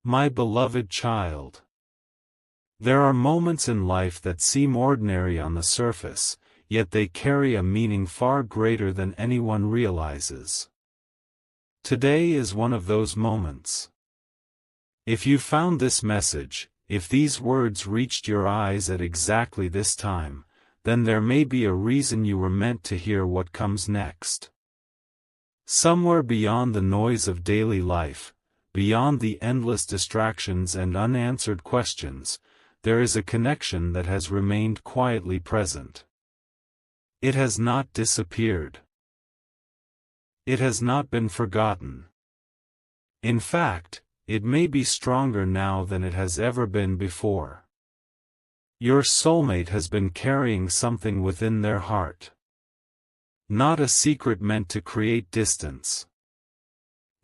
My beloved child. There are moments in life that seem ordinary on the surface, yet they carry a meaning far greater than anyone realizes. Today is one of those moments. If you found this message, if these words reached your eyes at exactly this time, then there may be a reason you were meant to hear what comes next. Somewhere beyond the noise of daily life, beyond the endless distractions and unanswered questions, there is a connection that has remained quietly present. It has not disappeared. It has not been forgotten. In fact, it may be stronger now than it has ever been before. Your soulmate has been carrying something within their heart. Not a secret meant to create distance.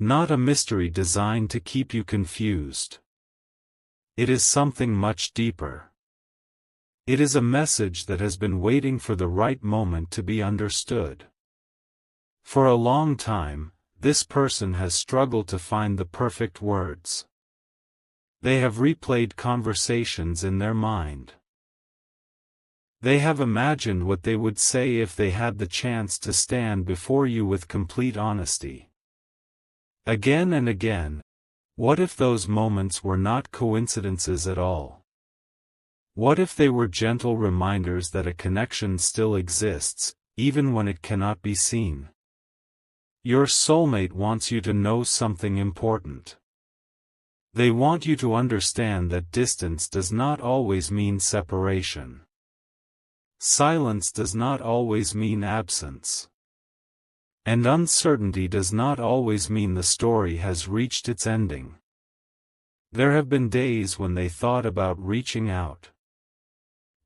Not a mystery designed to keep you confused. It is something much deeper. It is a message that has been waiting for the right moment to be understood. For a long time, this person has struggled to find the perfect words. They have replayed conversations in their mind. They have imagined what they would say if they had the chance to stand before you with complete honesty. Again and again, what if those moments were not coincidences at all? What if they were gentle reminders that a connection still exists, even when it cannot be seen? Your soulmate wants you to know something important. They want you to understand that distance does not always mean separation. Silence does not always mean absence. And uncertainty does not always mean the story has reached its ending. There have been days when they thought about reaching out.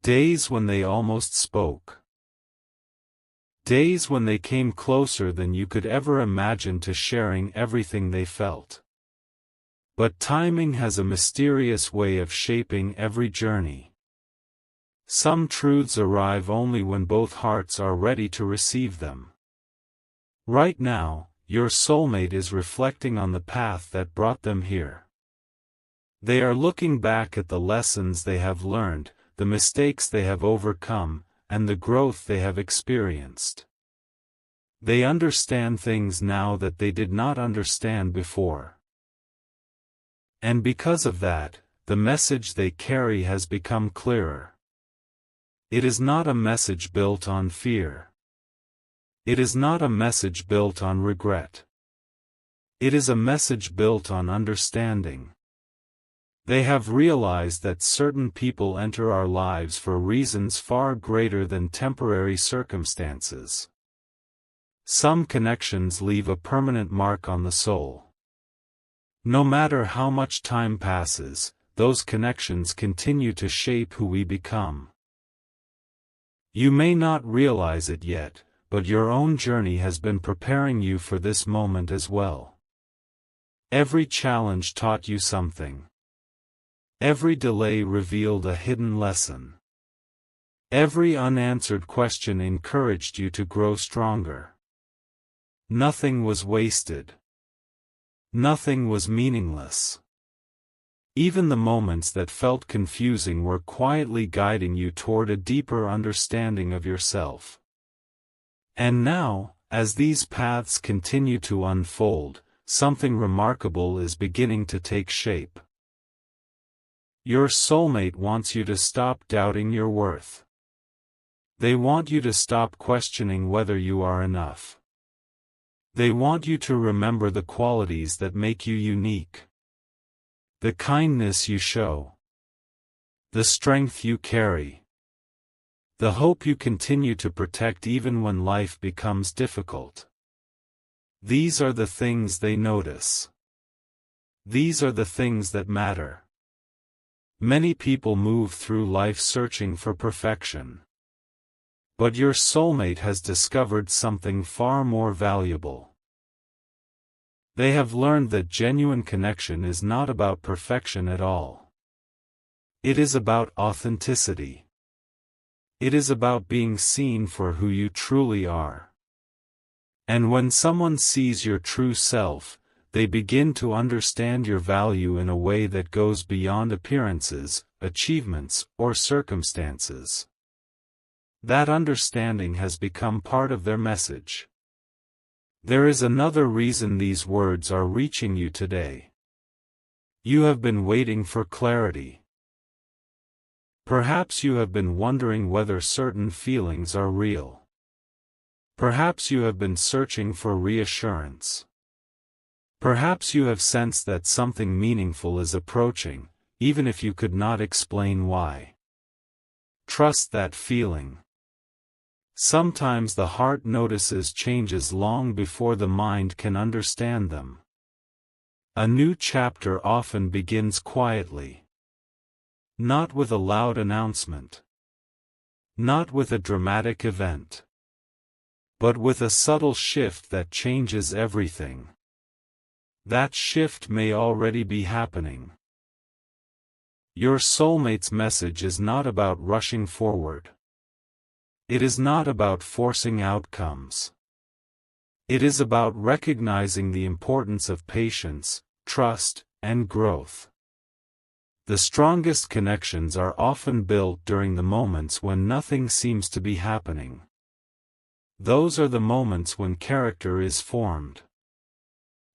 Days when they almost spoke. Days when they came closer than you could ever imagine to sharing everything they felt. But timing has a mysterious way of shaping every journey. Some truths arrive only when both hearts are ready to receive them. Right now, your soulmate is reflecting on the path that brought them here. They are looking back at the lessons they have learned, the mistakes they have overcome, and the growth they have experienced. They understand things now that they did not understand before. And because of that, the message they carry has become clearer. It is not a message built on fear. It is not a message built on regret. It is a message built on understanding. They have realized that certain people enter our lives for reasons far greater than temporary circumstances. Some connections leave a permanent mark on the soul. No matter how much time passes, those connections continue to shape who we become. You may not realize it yet, but your own journey has been preparing you for this moment as well. Every challenge taught you something. Every delay revealed a hidden lesson. Every unanswered question encouraged you to grow stronger. Nothing was wasted. Nothing was meaningless. Even the moments that felt confusing were quietly guiding you toward a deeper understanding of yourself. And now, as these paths continue to unfold, something remarkable is beginning to take shape. Your soulmate wants you to stop doubting your worth. They want you to stop questioning whether you are enough. They want you to remember the qualities that make you unique. The kindness you show. The strength you carry. The hope you continue to protect even when life becomes difficult. These are the things they notice. These are the things that matter. Many people move through life searching for perfection. But your soulmate has discovered something far more valuable. They have learned that genuine connection is not about perfection at all. It is about authenticity. It is about being seen for who you truly are. And when someone sees your true self, they begin to understand your value in a way that goes beyond appearances, achievements, or circumstances. That understanding has become part of their message. There is another reason these words are reaching you today. You have been waiting for clarity. Perhaps you have been wondering whether certain feelings are real. Perhaps you have been searching for reassurance. Perhaps you have sensed that something meaningful is approaching, even if you could not explain why. Trust that feeling. Sometimes the heart notices changes long before the mind can understand them. A new chapter often begins quietly. Not with a loud announcement. Not with a dramatic event. But with a subtle shift that changes everything. That shift may already be happening. Your soulmate's message is not about rushing forward. It is not about forcing outcomes. It is about recognizing the importance of patience, trust, and growth. The strongest connections are often built during the moments when nothing seems to be happening. Those are the moments when character is formed.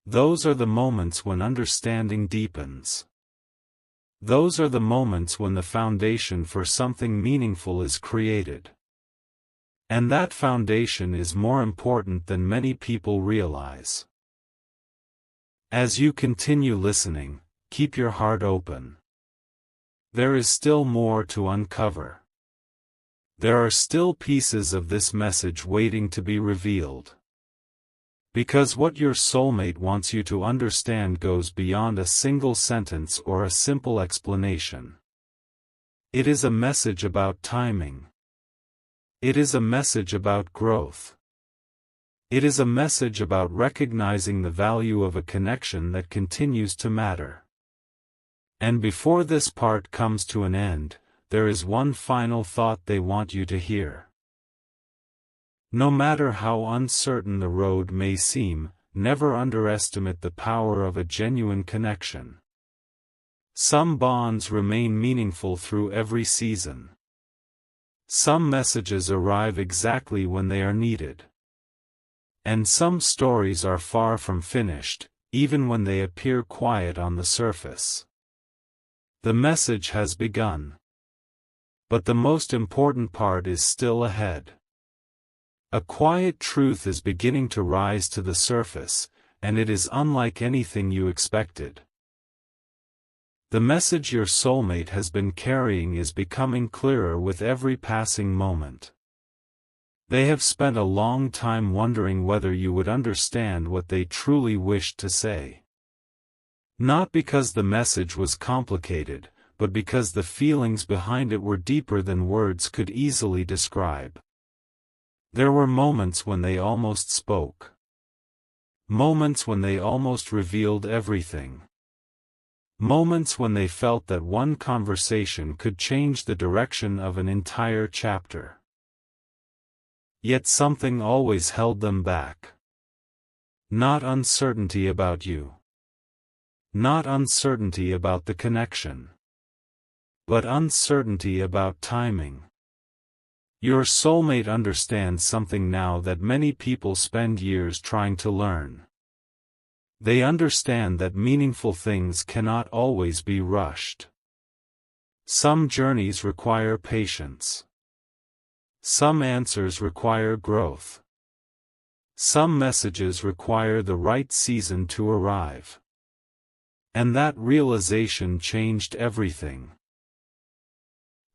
Those are the moments when understanding deepens. Those are the moments when the foundation for something meaningful is created. And that foundation is more important than many people realize. As you continue listening, keep your heart open. There is still more to uncover. There are still pieces of this message waiting to be revealed. Because what your soulmate wants you to understand goes beyond a single sentence or a simple explanation. It is a message about timing. It is a message about growth. It is a message about recognizing the value of a connection that continues to matter. And before this part comes to an end, there is one final thought they want you to hear. No matter how uncertain the road may seem, never underestimate the power of a genuine connection. Some bonds remain meaningful through every season. Some messages arrive exactly when they are needed. And some stories are far from finished, even when they appear quiet on the surface. The message has begun. But the most important part is still ahead. A quiet truth is beginning to rise to the surface, and it is unlike anything you expected. The message your soulmate has been carrying is becoming clearer with every passing moment. They have spent a long time wondering whether you would understand what they truly wished to say. Not because the message was complicated, but because the feelings behind it were deeper than words could easily describe. There were moments when they almost spoke. Moments when they almost revealed everything. Moments when they felt that one conversation could change the direction of an entire chapter. Yet something always held them back. Not uncertainty about you. Not uncertainty about the connection. But uncertainty about timing. Your soulmate understands something now that many people spend years trying to learn. They understand that meaningful things cannot always be rushed. Some journeys require patience. Some answers require growth. Some messages require the right season to arrive. And that realization changed everything.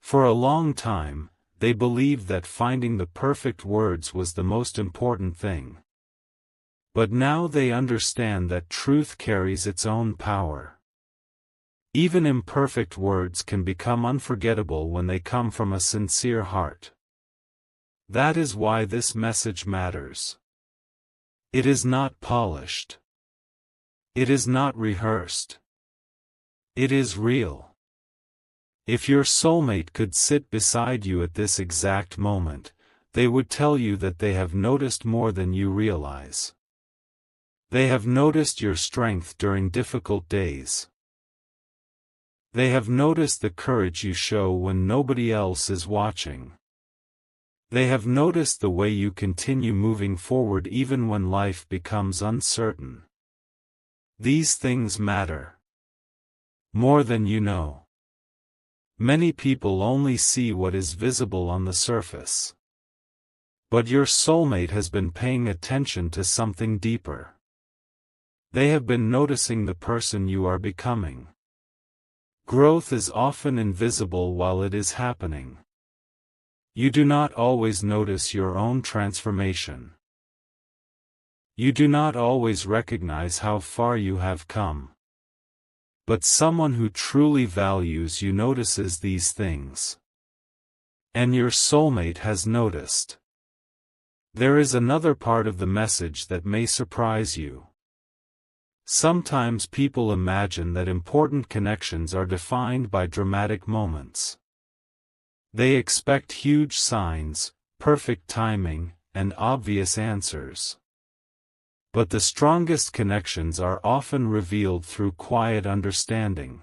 For a long time, they believed that finding the perfect words was the most important thing. But now they understand that truth carries its own power. Even imperfect words can become unforgettable when they come from a sincere heart. That is why this message matters. It is not polished. It is not rehearsed. It is real. If your soulmate could sit beside you at this exact moment, they would tell you that they have noticed more than you realize. They have noticed your strength during difficult days. They have noticed the courage you show when nobody else is watching. They have noticed the way you continue moving forward even when life becomes uncertain. These things matter more than you know. Many people only see what is visible on the surface. But your soulmate has been paying attention to something deeper. They have been noticing the person you are becoming. Growth is often invisible while it is happening. You do not always notice your own transformation. You do not always recognize how far you have come. But someone who truly values you notices these things. And your soulmate has noticed. There is another part of the message that may surprise you. Sometimes people imagine that important connections are defined by dramatic moments. They expect huge signs, perfect timing, and obvious answers. But the strongest connections are often revealed through quiet understanding.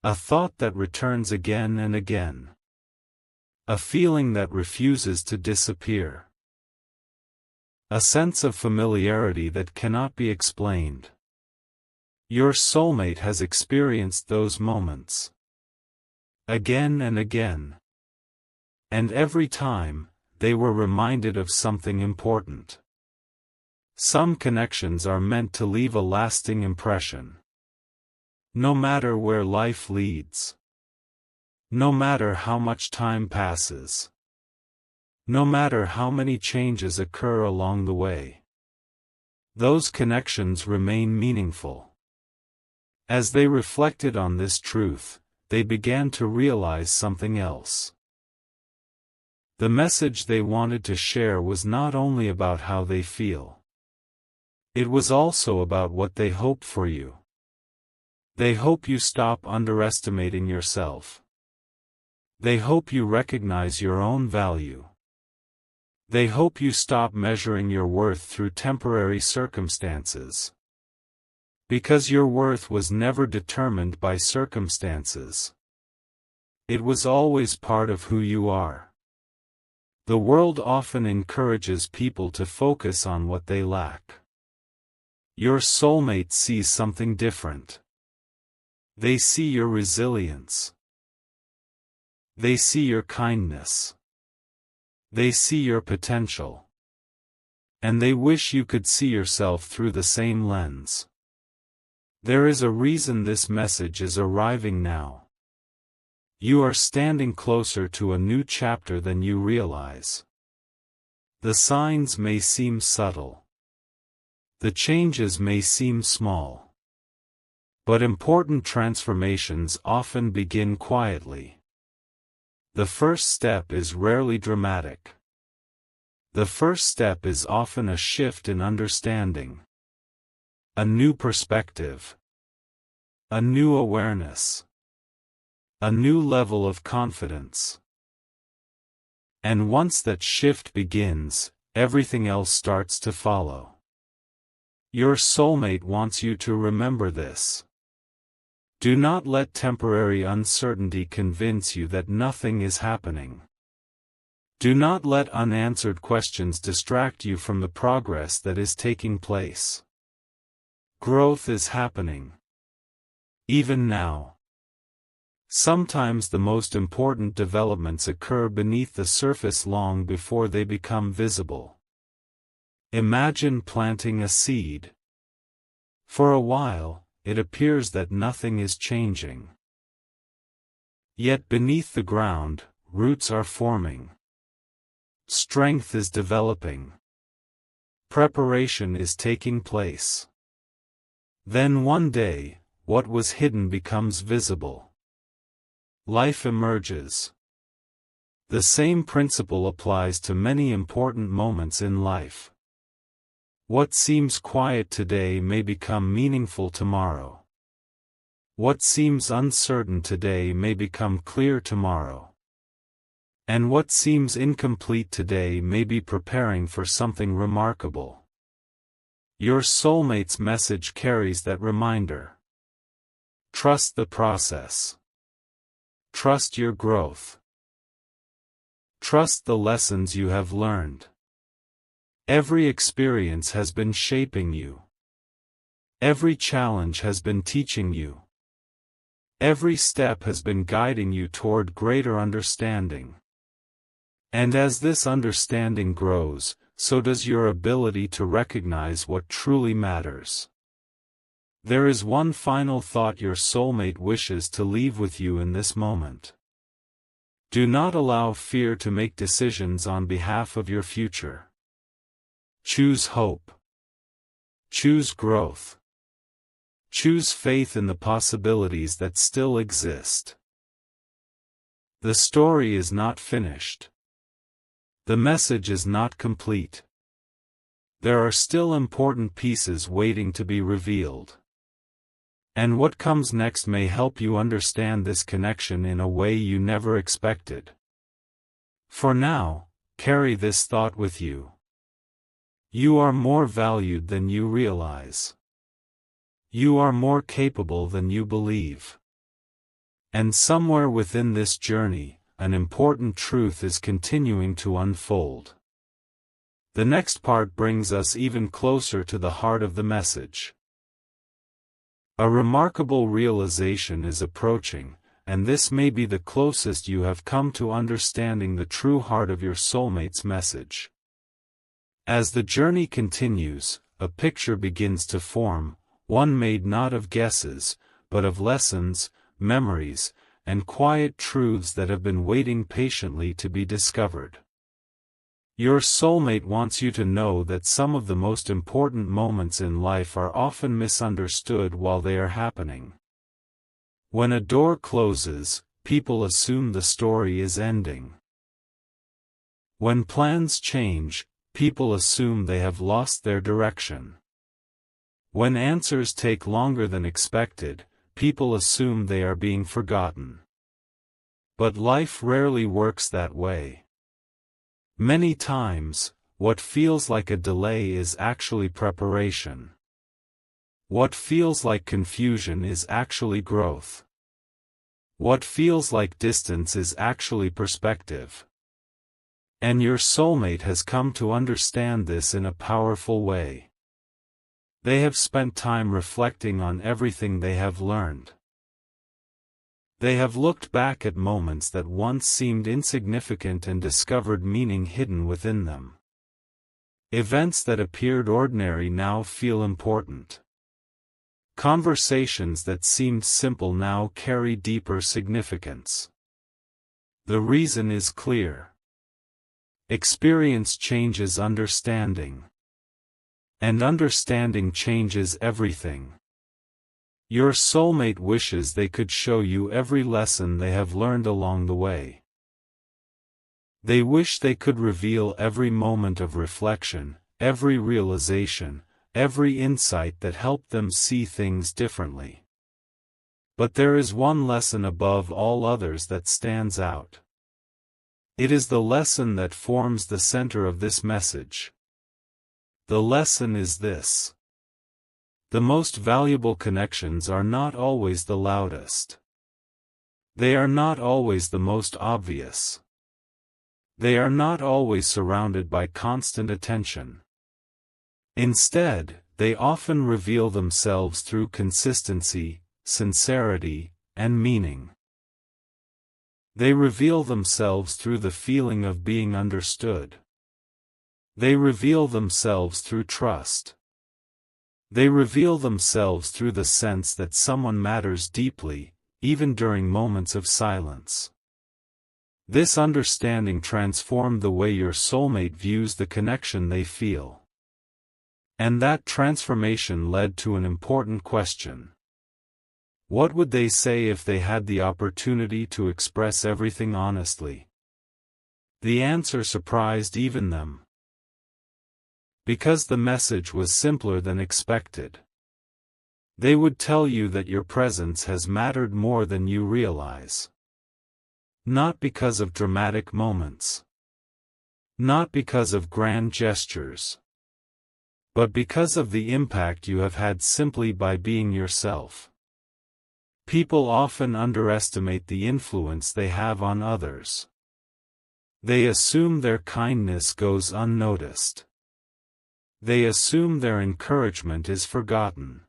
A thought that returns again and again. A feeling that refuses to disappear. A sense of familiarity that cannot be explained. Your soulmate has experienced those moments. Again and again. And every time, they were reminded of something important. Some connections are meant to leave a lasting impression. No matter where life leads. No matter how much time passes. No matter how many changes occur along the way. Those connections remain meaningful. As they reflected on this truth, they began to realize something else. The message they wanted to share was not only about how they feel. It was also about what they hope for you. They hope you stop underestimating yourself. They hope you recognize your own value. They hope you stop measuring your worth through temporary circumstances. Because your worth was never determined by circumstances. It was always part of who you are. The world often encourages people to focus on what they lack. Your soulmate sees something different. They see your resilience. They see your kindness. They see your potential. And they wish you could see yourself through the same lens. There is a reason this message is arriving now. You are standing closer to a new chapter than you realize. The signs may seem subtle. The changes may seem small. But important transformations often begin quietly. The first step is rarely dramatic. The first step is often a shift in understanding. A new perspective. A new awareness. A new level of confidence. And once that shift begins, everything else starts to follow. Your soulmate wants you to remember this. Do not let temporary uncertainty convince you that nothing is happening. Do not let unanswered questions distract you from the progress that is taking place. Growth is happening. Even now. Sometimes the most important developments occur beneath the surface long before they become visible. Imagine planting a seed. For a while, it appears that nothing is changing. Yet beneath the ground, roots are forming. Strength is developing. Preparation is taking place. Then one day, what was hidden becomes visible. Life emerges. The same principle applies to many important moments in life. What seems quiet today may become meaningful tomorrow. What seems uncertain today may become clear tomorrow. And what seems incomplete today may be preparing for something remarkable. Your soulmate's message carries that reminder. Trust the process. Trust your growth. Trust the lessons you have learned. Every experience has been shaping you. Every challenge has been teaching you. Every step has been guiding you toward greater understanding. And as this understanding grows, so does your ability to recognize what truly matters. There is one final thought your soulmate wishes to leave with you in this moment. Do not allow fear to make decisions on behalf of your future. Choose hope. Choose growth. Choose faith in the possibilities that still exist. The story is not finished. The message is not complete. There are still important pieces waiting to be revealed. And what comes next may help you understand this connection in a way you never expected. For now, carry this thought with you. You are more valued than you realize. You are more capable than you believe. And somewhere within this journey, an important truth is continuing to unfold. The next part brings us even closer to the heart of the message. A remarkable realization is approaching, and this may be the closest you have come to understanding the true heart of your soulmate's message. As the journey continues, a picture begins to form, one made not of guesses, but of lessons, memories, and quiet truths that have been waiting patiently to be discovered. Your soulmate wants you to know that some of the most important moments in life are often misunderstood while they are happening. When a door closes, people assume the story is ending. When plans change, people assume they have lost their direction. When answers take longer than expected, people assume they are being forgotten. But life rarely works that way. Many times, what feels like a delay is actually preparation. What feels like confusion is actually growth. What feels like distance is actually perspective. And your soulmate has come to understand this in a powerful way. They have spent time reflecting on everything they have learned. They have looked back at moments that once seemed insignificant and discovered meaning hidden within them. Events that appeared ordinary now feel important. Conversations that seemed simple now carry deeper significance. The reason is clear. Experience changes understanding. And understanding changes everything. Your soulmate wishes they could show you every lesson they have learned along the way. They wish they could reveal every moment of reflection, every realization, every insight that helped them see things differently. But there is one lesson above all others that stands out. It is the lesson that forms the center of this message. The lesson is this. The most valuable connections are not always the loudest. They are not always the most obvious. They are not always surrounded by constant attention. Instead, they often reveal themselves through consistency, sincerity, and meaning. They reveal themselves through the feeling of being understood. They reveal themselves through trust. They reveal themselves through the sense that someone matters deeply, even during moments of silence. This understanding transformed the way your soulmate views the connection they feel. And that transformation led to an important question. What would they say if they had the opportunity to express everything honestly? The answer surprised even them. Because the message was simpler than expected. They would tell you that your presence has mattered more than you realize. Not because of dramatic moments. Not because of grand gestures. but because of the impact you have had simply by being yourself. People often underestimate the influence they have on others. They assume their kindness goes unnoticed. They assume their encouragement is forgotten.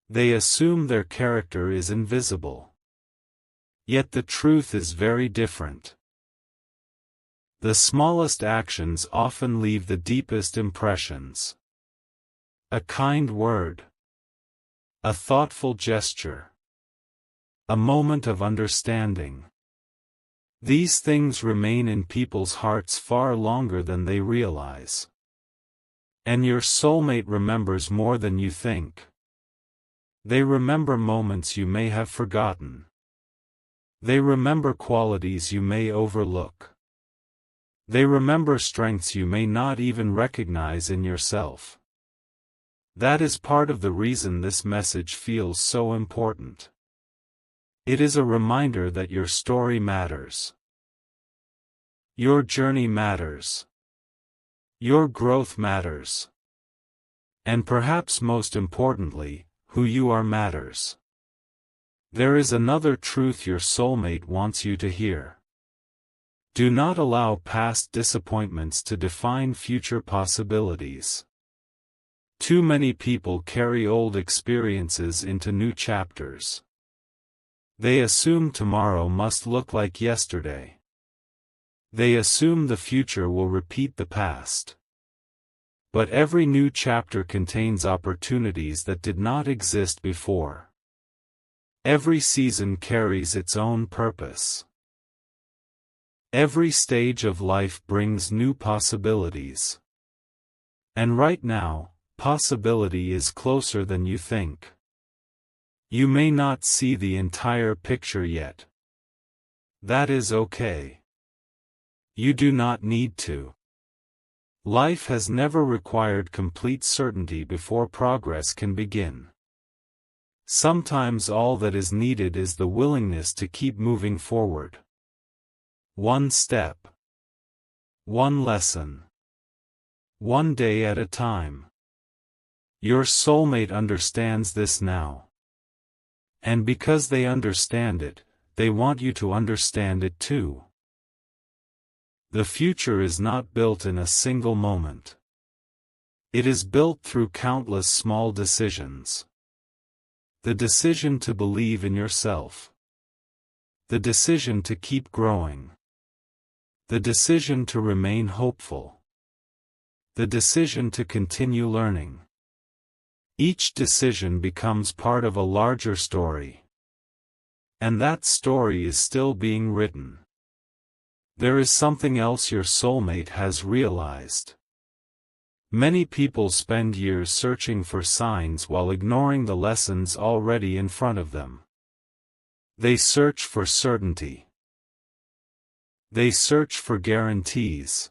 They assume their character is invisible. Yet the truth is very different. The smallest actions often leave the deepest impressions. A kind word. A thoughtful gesture. A moment of understanding. These things remain in people's hearts far longer than they realize. And your soulmate remembers more than you think. They remember moments you may have forgotten. They remember qualities you may overlook. They remember strengths you may not even recognize in yourself. That is part of the reason this message feels so important. It is a reminder that your story matters. Your journey matters. Your growth matters. And perhaps most importantly, who you are matters. There is another truth your soulmate wants you to hear. Do not allow past disappointments to define future possibilities. Too many people carry old experiences into new chapters. They assume tomorrow must look like yesterday. They assume the future will repeat the past. But every new chapter contains opportunities that did not exist before. Every season carries its own purpose. Every stage of life brings new possibilities. And right now, possibility is closer than you think. You may not see the entire picture yet. That is okay. You do not need to. Life has never required complete certainty before progress can begin. Sometimes all that is needed is the willingness to keep moving forward. One step. One lesson. One day at a time. Your soulmate understands this now. And because they understand it, they want you to understand it too. The future is not built in a single moment. It is built through countless small decisions. The decision to believe in yourself. The decision to keep growing. The decision to remain hopeful. The decision to continue learning. Each decision becomes part of a larger story. And that story is still being written. There is something else your soulmate has realized. Many people spend years searching for signs while ignoring the lessons already in front of them. They search for certainty. They search for guarantees.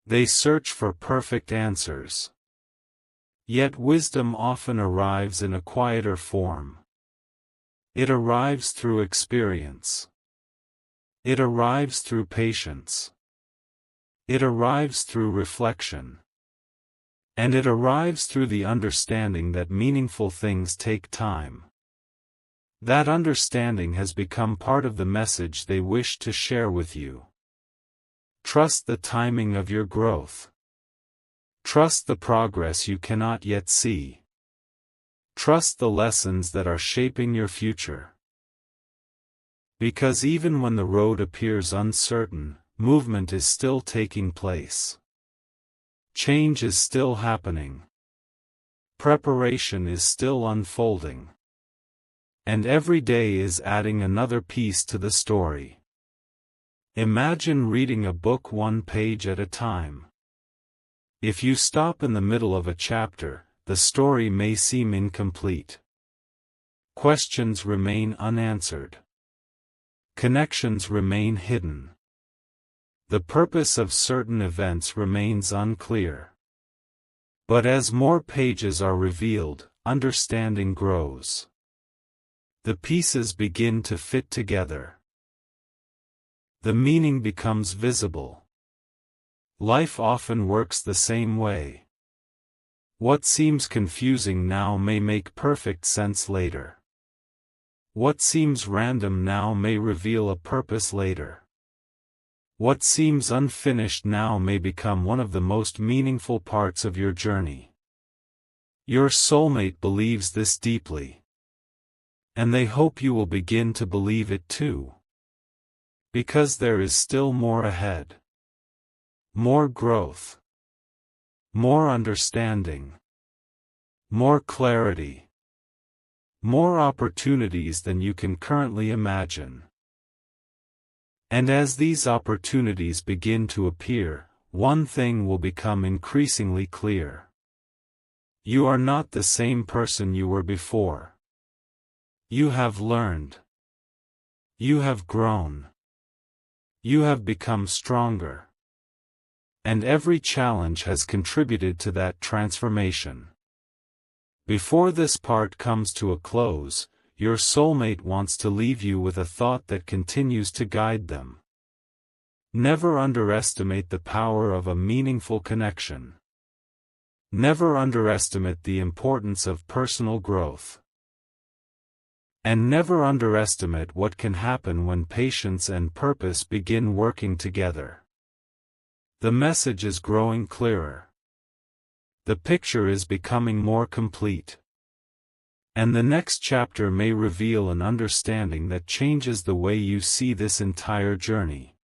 They search for perfect answers. Yet wisdom often arrives in a quieter form. It arrives through experience. It arrives through patience. It arrives through reflection. And it arrives through the understanding that meaningful things take time. That understanding has become part of the message they wish to share with you. Trust the timing of your growth. Trust the progress you cannot yet see. Trust the lessons that are shaping your future. Because even when the road appears uncertain, movement is still taking place. Change is still happening. Preparation is still unfolding. And every day is adding another piece to the story. Imagine reading a book one page at a time. If you stop in the middle of a chapter, the story may seem incomplete. Questions remain unanswered. Connections remain hidden. The purpose of certain events remains unclear. But as more pages are revealed, understanding grows. The pieces begin to fit together. The meaning becomes visible. Life often works the same way. What seems confusing now may make perfect sense later. What seems random now may reveal a purpose later. What seems unfinished now may become one of the most meaningful parts of your journey. Your soulmate believes this deeply. And they hope you will begin to believe it too. Because there is still more ahead. More growth. More understanding. More clarity. More opportunities than you can currently imagine. And as these opportunities begin to appear, one thing will become increasingly clear. You are not the same person you were before. You have learned. You have grown. You have become stronger. And every challenge has contributed to that transformation. Before this part comes to a close, your soulmate wants to leave you with a thought that continues to guide them. Never underestimate the power of a meaningful connection. Never underestimate the importance of personal growth. And never underestimate what can happen when patience and purpose begin working together. The message is growing clearer. The picture is becoming more complete. And the next chapter may reveal an understanding that changes the way you see this entire journey.